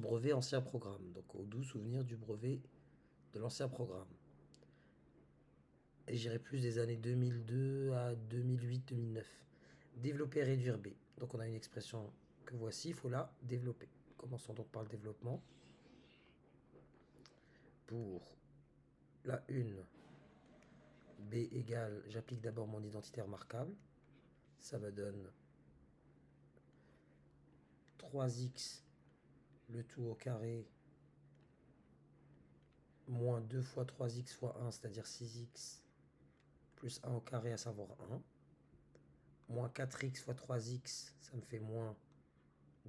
brevet ancien programme, donc aux 12 souvenirs du brevet de l'ancien programme. Et j'irai plus des années 2002 à 2008-2009. Développer et réduire B. Donc on a une expression que voici, il faut la développer. Commençons donc par le développement. Pour la 1, B égale, j'applique d'abord mon identité remarquable. Ça me donne 3x le tout au carré moins 2 fois 3x fois 1, c'est-à-dire 6x, plus 1 au carré, à savoir 1. Moins 4x fois 3x, ça me fait moins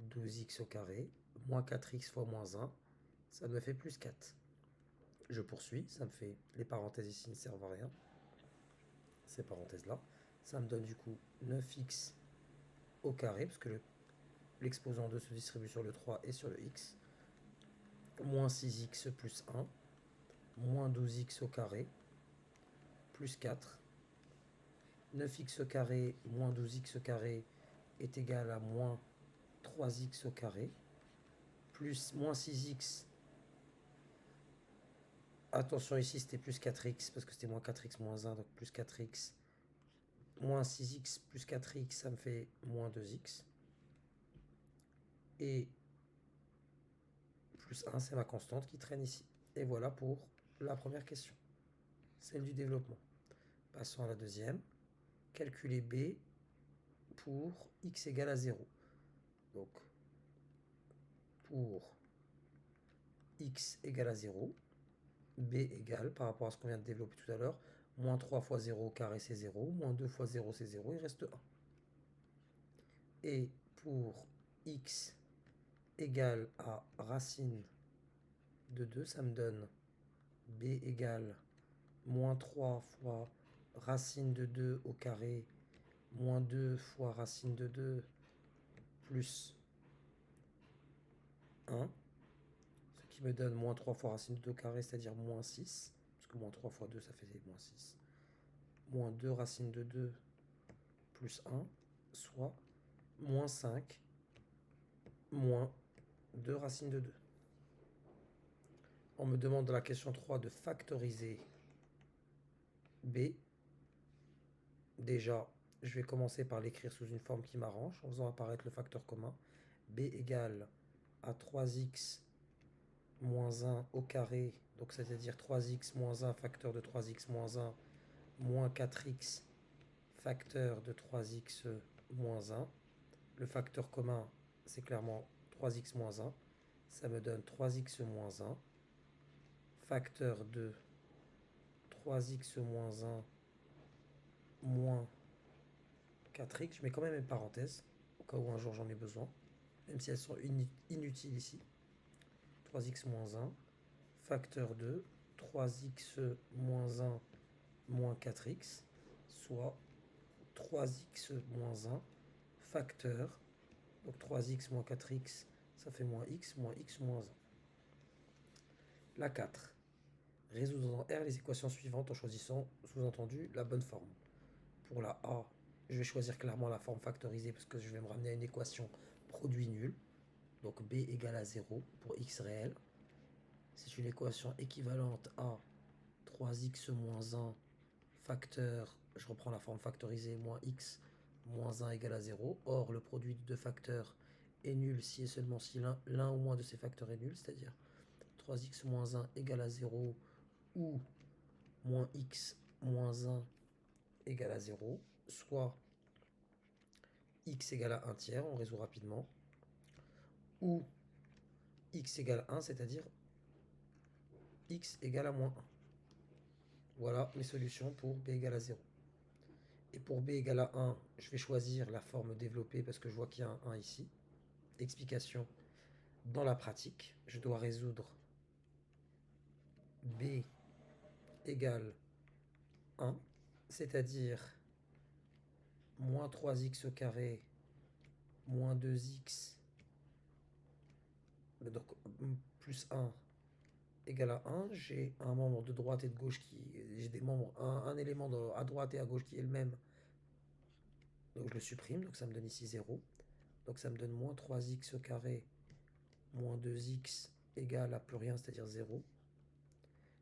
12x au carré. Moins 4x fois moins 1, ça me fait plus 4. Je poursuis, ça me fait... Les parenthèses ici ne servent à rien. Ces parenthèses-là. Ça me donne du coup 9x au carré, parce que l'exposant 2 se distribue sur le 3 et sur le x. Moins 6x plus 1. Moins 12x au carré, plus 4. 9x au carré moins 12x au carré est égal à moins 3x au carré, plus moins 6x. Attention, ici c'était plus 4x, parce que c'était moins 4x moins 1, donc plus 4x. Moins 6x plus 4x, ça me fait moins 2x. Et plus 1, c'est ma constante qui traîne ici. Et voilà pour la première question, celle du développement. Passons à la deuxième. Calculer B pour x égale à 0. Donc, pour x égale à 0, B égale, par rapport à ce qu'on vient de développer tout à l'heure, moins 3 fois 0 au carré c'est 0, moins 2 fois 0 c'est 0, il reste 1. Et pour x égale à racine de 2, ça me donne B égale moins 3 fois racine de 2 au carré, moins 2 fois racine de 2, plus 1, ce qui me donne moins 3 fois racine de 2 au carré, c'est-à-dire moins 6, parce que moins 3 fois 2, ça fait moins 6. Moins 2 racine de 2 plus 1, soit moins 5 moins 2 racine de 2. On me demande dans la question 3 de factoriser B. Déjà, je vais commencer par l'écrire sous une forme qui m'arrange, en faisant apparaître le facteur commun. B égale à 3x moins 1 au carré, donc c'est-à-dire 3x moins 1 facteur de 3x moins 1, moins 4x facteur de 3x moins 1. Le facteur commun, c'est clairement 3x moins 1. Ça me donne 3x moins 1, facteur de 3x moins 1 moins 4x. Je mets quand même une parenthèse, au cas où un jour j'en ai besoin, même si elles sont inutiles ici. 3x moins 1, facteur de 3x moins 1 moins 4x, soit 3x moins 1, facteur, donc 3x moins 4x, ça fait moins x moins 1. La 4. Résoudre dans R les équations suivantes en choisissant, sous-entendu, la bonne forme. Pour la A, je vais choisir clairement la forme factorisée parce que je vais me ramener à une équation produit nul. Donc B égale à 0 pour x réel. C'est une équation équivalente à 3x moins 1 facteur, je reprends la forme factorisée, moins x moins 1 égale à 0. Or, le produit de deux facteurs est nul si et seulement si l'un ou moins de ces facteurs est nul, c'est-à-dire 3x moins 1 égale à 0 ou moins x moins 1 égale à 0, soit x égale à 1 tiers, on résout rapidement, ou x égale à 1, c'est-à-dire x égale à moins 1. Voilà mes solutions pour b égale à 0. Et pour b égale à 1, je vais choisir la forme développée parce que je vois qu'il y a un 1 ici. Explication. Dans la pratique, je dois résoudre b égale 1, c'est-à-dire moins 3x au carré moins 2x, donc plus 1 égale à 1. J'ai un membre de droite et de gauche j'ai des membres, un élément à droite et à gauche qui est le même. Donc je le supprime, donc ça me donne ici 0. Donc ça me donne moins 3x au carré moins 2x égale à plus rien, c'est-à-dire 0.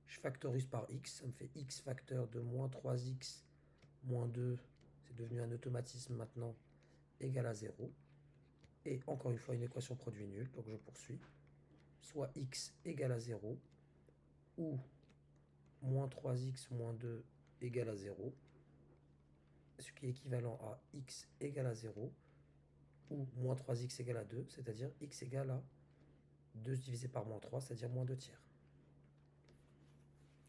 Je factorise par x, ça me fait x facteur de moins 3x moins 2, c'est devenu un automatisme maintenant, égale à 0. Et encore une fois, une équation produit nul, donc je poursuis. Soit x égale à 0, ou moins 3x moins 2 égale à 0, ce qui est équivalent à x égale à 0, ou moins 3x égale à 2, c'est-à-dire x égale à 2 divisé par moins 3, c'est-à-dire moins 2 tiers.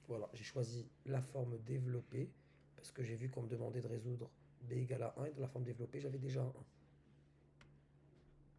Voilà, j'ai choisi la forme développée, parce que j'ai vu qu'on me demandait de résoudre b égale à 1, et dans la forme développée, j'avais déjà un 1.